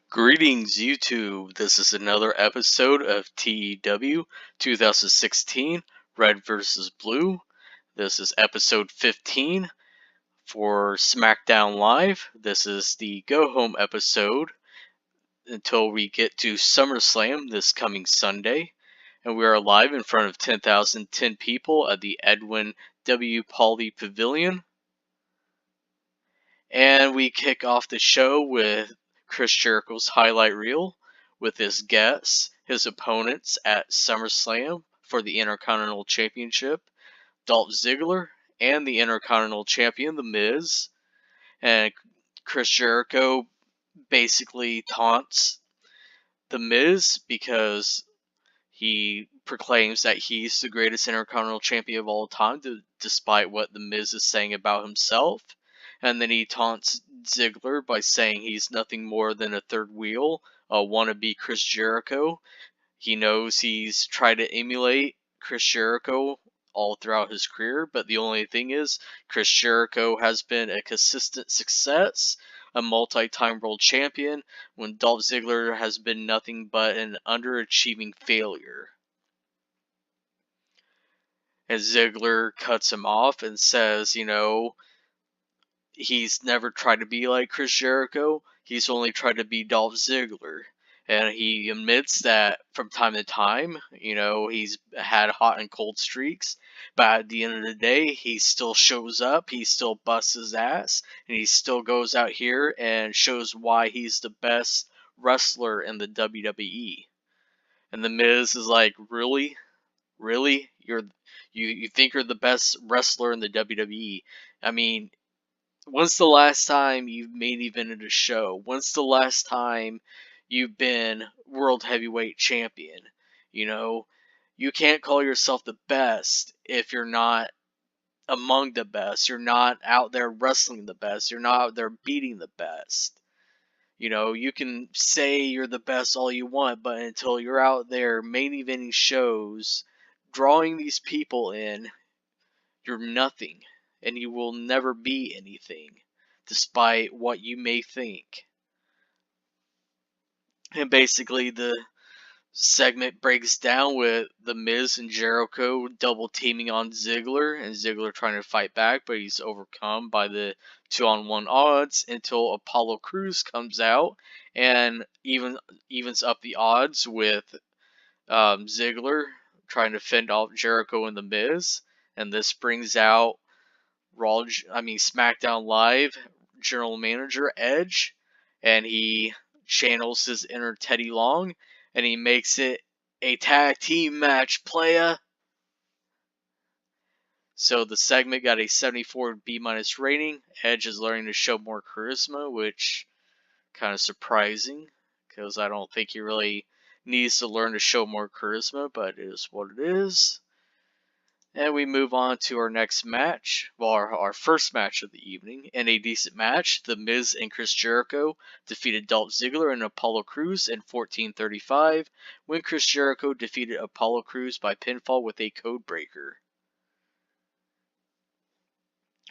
Greetings, YouTube. This is another episode of TEW 2016 Red vs. Blue. This is episode 15 for Smackdown Live. This is the go home episode until we get to SummerSlam this coming Sunday. And we are live in front of 10,010 people at the Edwin W. Pauley Pavilion. And we kick off the show with Chris Jericho's highlight reel with his guests, his opponents at SummerSlam for the Intercontinental Championship, Dolph Ziggler, and the Intercontinental Champion, The Miz. And Chris Jericho basically taunts The Miz because he proclaims that he's the greatest Intercontinental Champion of all time, despite what The Miz is saying about himself. And then he taunts Ziggler by saying he's nothing more than a third wheel, a wannabe Chris Jericho. He knows he's tried to emulate Chris Jericho all throughout his career, but the only thing is, Chris Jericho has been a consistent success, a multi-time world champion, when Dolph Ziggler has been nothing but an underachieving failure. And Ziggler cuts him off and says, he's never tried to be like Chris Jericho. He's only tried to be Dolph Ziggler. And he admits that from time to time, he's had hot and cold streaks. But at the end of the day, he still shows up. He still busts his ass. And he still goes out here and shows why he's the best wrestler in the WWE. And The Miz is like, really? Really? You think you're the best wrestler in the WWE? I mean, when's the last time you've main evented a show? When's the last time you've been World Heavyweight Champion? You can't call yourself the best if you're not among the best. You're not out there wrestling the best. You're not out there beating the best. You can say you're the best all you want, but until you're out there main eventing shows, drawing these people in, you're nothing. And you will never be anything, despite what you may think. And basically, the segment breaks down with The Miz and Jericho double teaming on Ziggler, and Ziggler trying to fight back, but he's overcome by the 2-on-1 odds until Apollo Crews comes out and evens up the odds with Ziggler trying to fend off Jericho and The Miz, and this brings out SmackDown Live general manager Edge, and he channels his inner Teddy Long, and he makes it a tag team match, playa. So the segment got a 74 B- rating. Edge is learning to show more charisma, which kind of surprising, because I don't think he really needs to learn to show more charisma, but it is what it is. And we move on to our next match, our first match of the evening. In a decent match, The Miz and Chris Jericho defeated Dolph Ziggler and Apollo Crews in 14:35, when Chris Jericho defeated Apollo Crews by pinfall with a code breaker.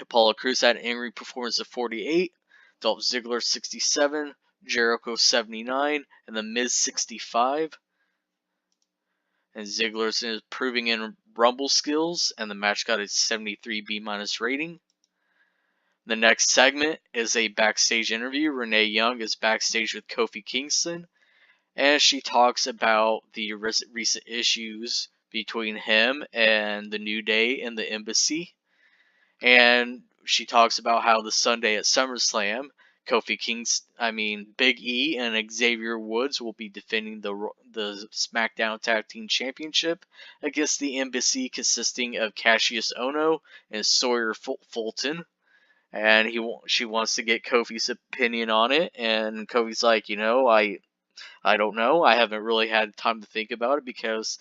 Apollo Crews had an in-ring performance of 48, Dolph Ziggler 67, Jericho 79, and The Miz 65. And Ziggler's improving in Rumble skills, and the match got a 73 B- rating. The next segment is a backstage interview. Renee Young is backstage with Kofi Kingston, and she talks about the recent issues between him and the New Day and the Embassy. And she talks about how the Sunday at SummerSlam, Big E and Xavier Woods will be defending the SmackDown Tag Team Championship against the Embassy, consisting of Cassius Ohno and Sawyer Fulton. And she wants to get Kofi's opinion on it, and Kofi's like, I don't know. I haven't really had time to think about it because,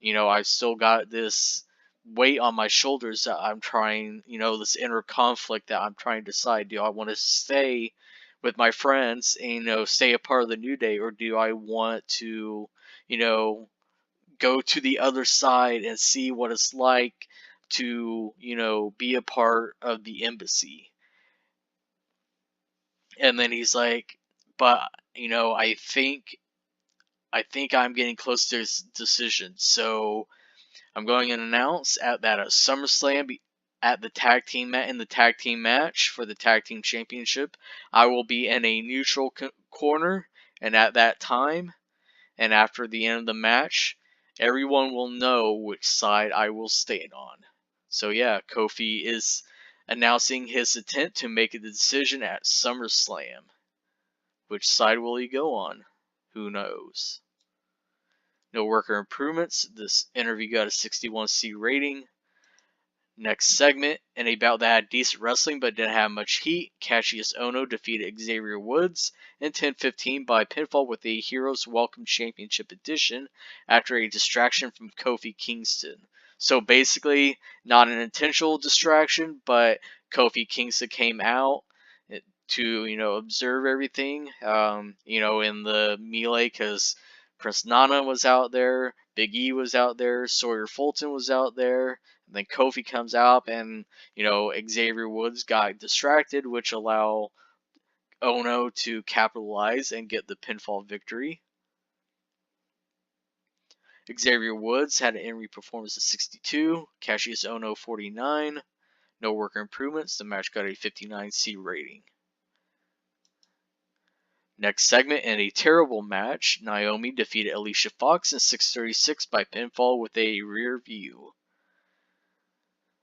I've still got this weight on my shoulders that I'm trying, this inner conflict that I'm trying to decide. Do I want to stay with my friends and, stay a part of the New Day, or do I want to, go to the other side and see what it's like to, be a part of the Embassy? And then he's like, but I think I'm getting close to this decision. So I'm going to announce that at SummerSlam at the in the tag team match for the tag team championship, I will be in a neutral corner, and at that time and after the end of the match, everyone will know which side I will stand on. So yeah, Kofi is announcing his intent to make a decision at SummerSlam. Which side will he go on? Who knows? No worker improvements. This interview got a 61C rating. Next segment, in a bout that had decent wrestling but didn't have much heat, Cassius Ohno defeated Xavier Woods in 10-15 by pinfall with a Heroes Welcome Championship edition after a distraction from Kofi Kingston. So basically, not an intentional distraction, but Kofi Kingston came out to, observe everything, in the melee, because Prince Nana was out there, Big E was out there, Sawyer Fulton was out there, and then Kofi comes out, and, Xavier Woods got distracted, which allowed Ono to capitalize and get the pinfall victory. Xavier Woods had an in-ring performance of 62, Cassius Ohno 49, no worker improvements, the match got a 59C rating. Next segment, in a terrible match, Naomi defeated Alicia Fox in 6:36 by pinfall with a rear view.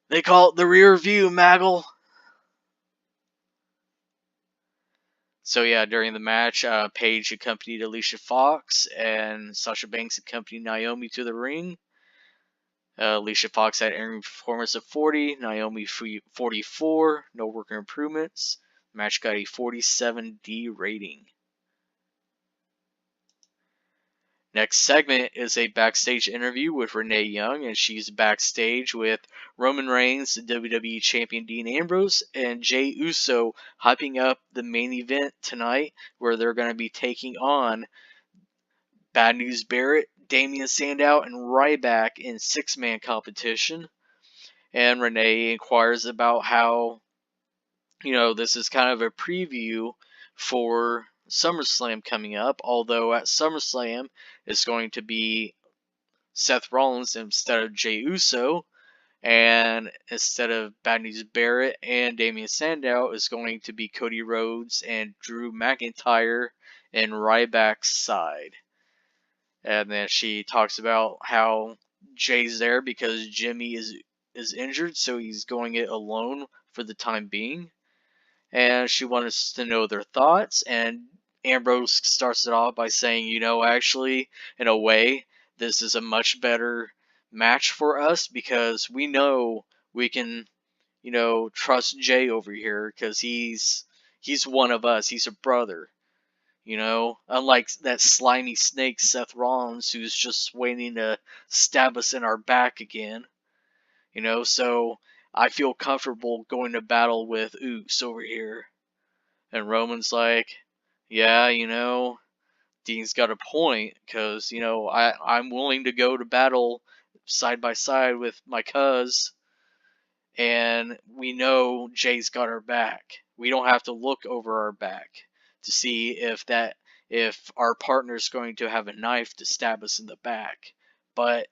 They call it the rear view, Maggle. So yeah, during the match, Paige accompanied Alicia Fox, and Sasha Banks accompanied Naomi to the ring. Alicia Fox had an in-ring performance of 40, Naomi 44, no worker improvements. Match got a 47D rating. Next segment is a backstage interview with Renee Young, and she's backstage with Roman Reigns, the WWE Champion Dean Ambrose, and Jey Uso hyping up the main event tonight, where they're going to be taking on Bad News Barrett, Damian Sandow, and Ryback in six-man competition. And Renee inquires about how, this is kind of a preview for SummerSlam coming up, although at SummerSlam it's going to be Seth Rollins instead of Jey Uso, and instead of Bad News Barrett and Damian Sandow is going to be Cody Rhodes and Drew McIntyre in Ryback's side. And then she talks about how Jay's there because Jimmy is injured, so he's going it alone for the time being. And she wanted us to know their thoughts, and Ambrose starts it off by saying, actually, in a way, this is a much better match for us because we know we can, trust Jay over here because he's one of us. He's a brother, unlike that slimy snake Seth Rollins who's just waiting to stab us in our back again, so I feel comfortable going to battle with Oops over here. And Roman's like, yeah, Dean's got a point, because, I'm willing to go to battle side by side with my cuz, and we know Jay's got our back. We don't have to look over our back to see if our partner's going to have a knife to stab us in the back. But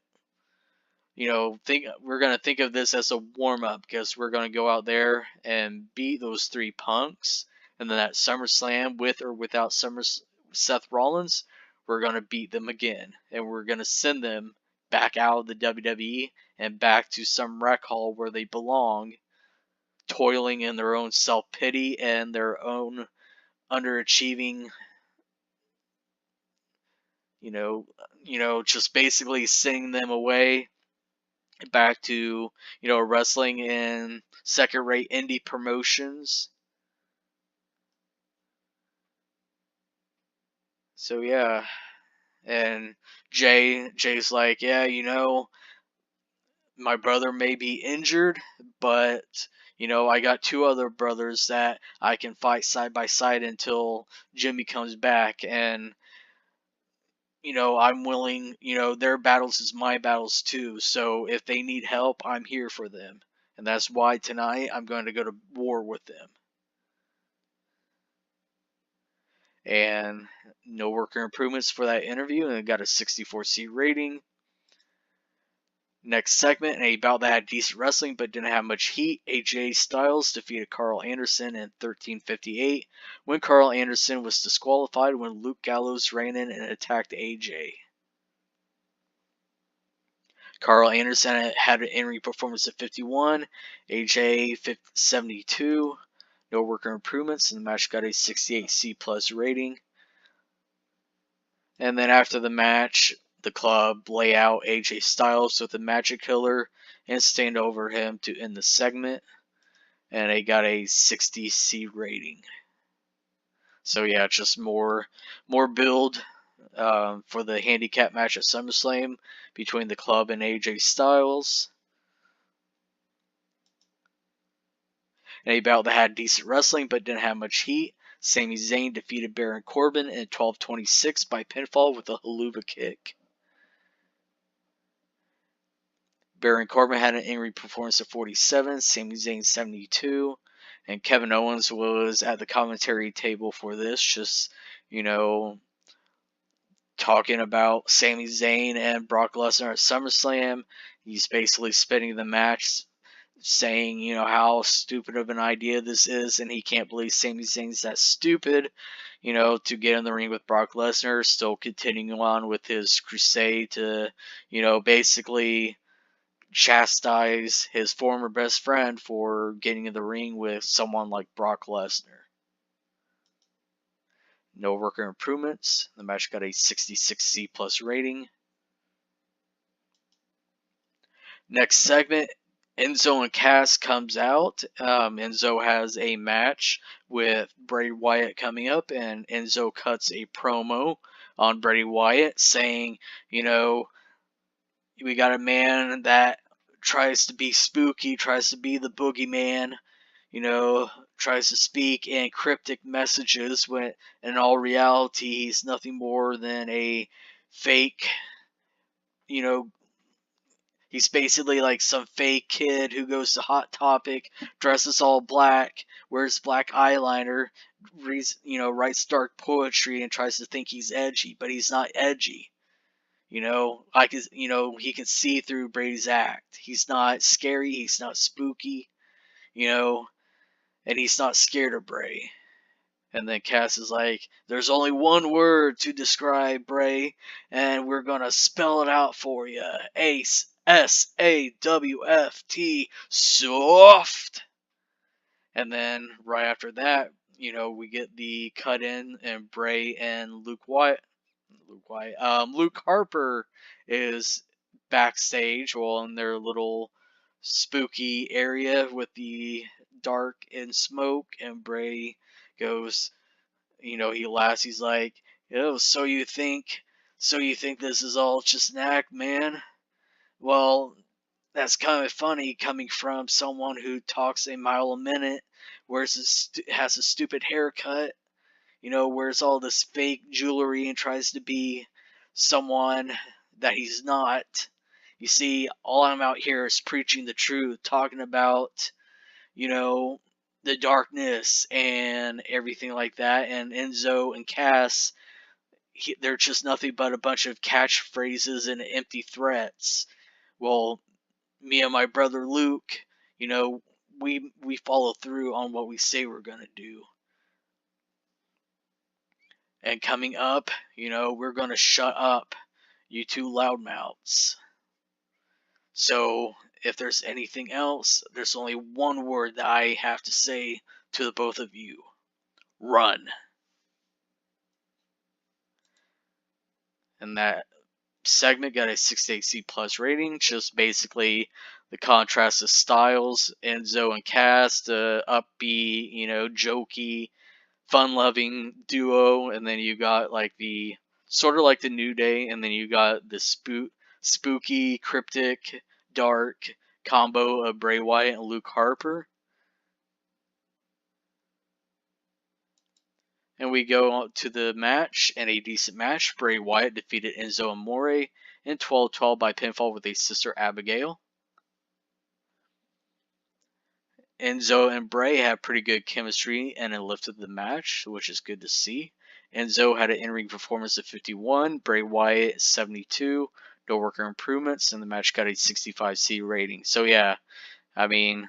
we're gonna think of this as a warm up because we're gonna go out there and beat those three punks, and then at SummerSlam, with or without Seth Rollins, we're gonna beat them again, and we're gonna send them back out of the WWE and back to some rec hall where they belong, toiling in their own self pity and their own underachieving. Just basically sending them away back to, wrestling in second-rate indie promotions. So yeah, and Jay's like, yeah, my brother may be injured, but I got two other brothers that I can fight side by side until Jimmy comes back, and I'm willing, their battles is my battles too, so if they need help, I'm here for them. And that's why tonight I'm going to go to war with them. and no worker improvements for that interview, and it got a 64C rating. Next segment, a bout that had decent wrestling but didn't have much heat. AJ Styles defeated Carl Anderson in 13:58 when Carl Anderson was disqualified when Luke Gallows ran in and attacked AJ. Carl Anderson had an in-ring performance of 51, AJ 72. No worker improvements, and the match got a 68C plus rating. And then after the match, the club lay out AJ Styles with a magic killer and stand over him to end the segment, and it got a 60C rating. So yeah, just more build for the handicap match at SummerSlam between the club and AJ Styles. And a bout that had decent wrestling but didn't have much heat. Sami Zayn defeated Baron Corbin in 12:26 by pinfall with a haluva kick. Baron Corbin had an in-ring performance of 47, Sami Zayn 72, and Kevin Owens was at the commentary table for this, just, talking about Sami Zayn and Brock Lesnar at SummerSlam. He's basically spinning the match, saying, how stupid of an idea this is, and he can't believe Sami Zayn's that stupid, to get in the ring with Brock Lesnar, still continuing on with his crusade to, basically chastise his former best friend for getting in the ring with someone like Brock Lesnar. No worker improvements. The match got a 66C plus rating. Next segment, Enzo and Cass comes out. Enzo has a match with Bray Wyatt coming up, and Enzo cuts a promo on Bray Wyatt saying, we got a man that tries to be spooky, tries to be the boogeyman, tries to speak in cryptic messages when in all reality he's nothing more than a fake, he's basically like some fake kid who goes to Hot Topic, dresses all black, wears black eyeliner, writes dark poetry and tries to think he's edgy, but he's not edgy. He can see through Brady's act. He's not scary, he's not spooky, and he's not scared of Bray. And then Cass is like, there's only one word to describe Bray, and we're gonna spell it out for you. Ace, SAWFT, soft. And then right after that, we get the cut in, and Bray and Luke Harper is backstage, in their little spooky area with the dark and smoke, and Bray goes, he laughs, he's like, so you think this is all just an act, man? Well, that's kind of funny coming from someone who talks a mile a minute, has a stupid haircut, wears all this fake jewelry and tries to be someone that he's not. You see, all I'm out here is preaching the truth, talking about, the darkness and everything like that. And Enzo and Cass, they're just nothing but a bunch of catchphrases and empty threats. Well, me and my brother Luke, we follow through on what we say we're going to do. And coming up, we're going to shut up, you two loudmouths. So, if there's anything else, there's only one word that I have to say to the both of you. Run. And that segment got a 68C plus rating, just basically the contrast of styles, Enzo and Cass, the upbeat, jokey, fun-loving duo, and then you got like the sort of like the New Day, and then you got the spooky, cryptic, dark combo of Bray Wyatt and Luke Harper. And we go to the match, and a decent match. Bray Wyatt defeated Enzo Amore in 12-12 by pinfall with a Sister Abigail. Enzo and Bray have pretty good chemistry and it lifted the match, which is good to see. Enzo had an in-ring performance of 51, Bray Wyatt 72, no worker improvements, and the match got a 65C rating. So yeah, I mean,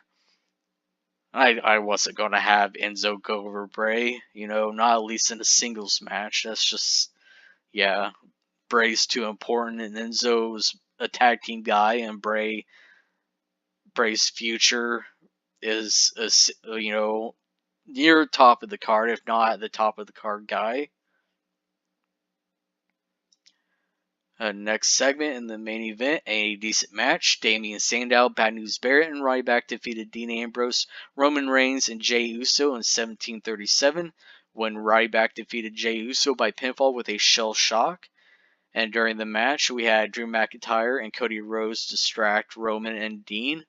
I wasn't going to have Enzo go over Bray, not at least in a singles match. That's just, yeah, Bray's too important, and Enzo's a tag team guy, and Bray's future is, near top of the card, if not at the top of the card guy. Next segment in the main event, a decent match. Damien Sandow, Bad News Barrett, and Ryback defeated Dean Ambrose, Roman Reigns, and Jey Uso in 1737, when Ryback defeated Jey Uso by pinfall with a shell shock. And during the match, we had Drew McIntyre and Cody Rhodes distract Roman and Dean.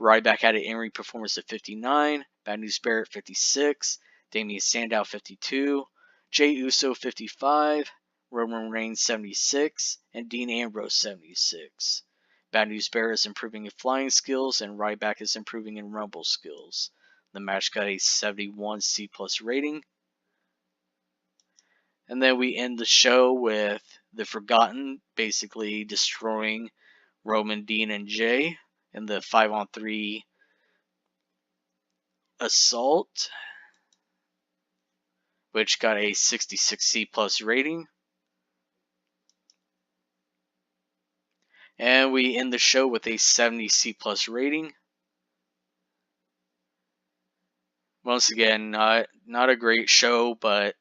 Ryback had an in-ring performance of 59, Bad News Barrett 56, Damien Sandow 52, Jey Uso 55, Roman Reigns 76, and Dean Ambrose 76. Bad News Barrett is improving in flying skills, and Ryback is improving in rumble skills. The match got a 71C+ rating. And then we end the show with the Forgotten basically destroying Roman, Dean, and Jey in the 5-on-3 assault, which got a 66C+ rating. And we end the show with a 70C+ rating. Once again, not a great show, but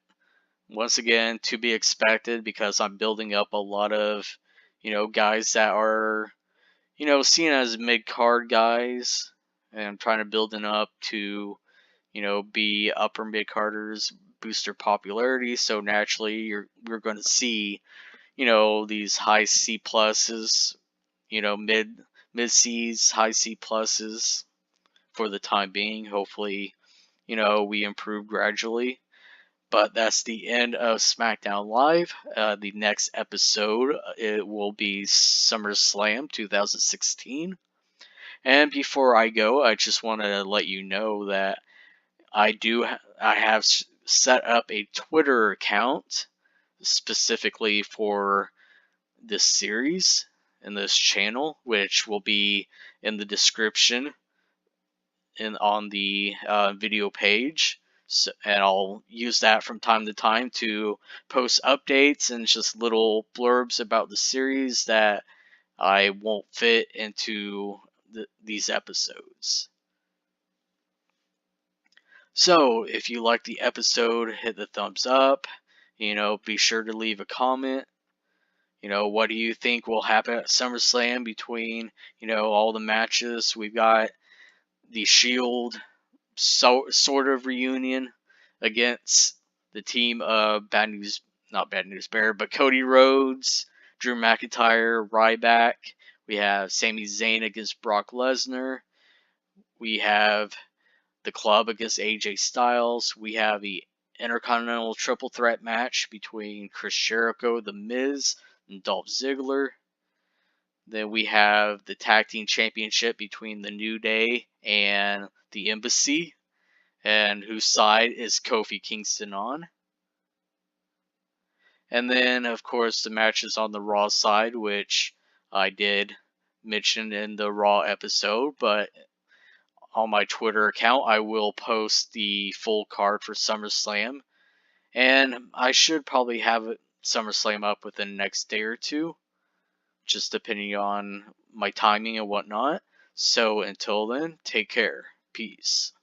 once again, to be expected, because I'm building up a lot of, guys that are, seen as mid-card guys, and I'm trying to build them up to, be upper mid-carders, boost their popularity, so naturally we're going to see, these high C pluses, mid C's, high C pluses for the time being. Hopefully, we improve gradually. But that's the end of Smackdown Live. The next episode, it will be SummerSlam 2016. And before I go, I just want to let you know that I have set up a Twitter account specifically for this series and this channel, which will be in the description and on the video page. So, and I'll use that from time to time to post updates and just little blurbs about the series that I won't fit into these episodes. So, if you like the episode, hit the thumbs up. Be sure to leave a comment. What do you think will happen at SummerSlam between, all the matches? We've got the Shield sort of reunion against the team of not Bad News Bear, but Cody Rhodes, Drew McIntyre, Ryback. We have Sami Zayn against Brock Lesnar. We have the Club against AJ Styles. We have the Intercontinental Triple Threat match between Chris Jericho, The Miz, and Dolph Ziggler. Then we have the Tag Team Championship between the New Day and the Embassy, and whose side is Kofi Kingston on. And then, of course, the matches on the Raw side, which I did mention in the Raw episode, but on my Twitter account, I will post the full card for SummerSlam. And I should probably have SummerSlam up within the next day or two, just depending on my timing and whatnot. So until then, take care. Peace.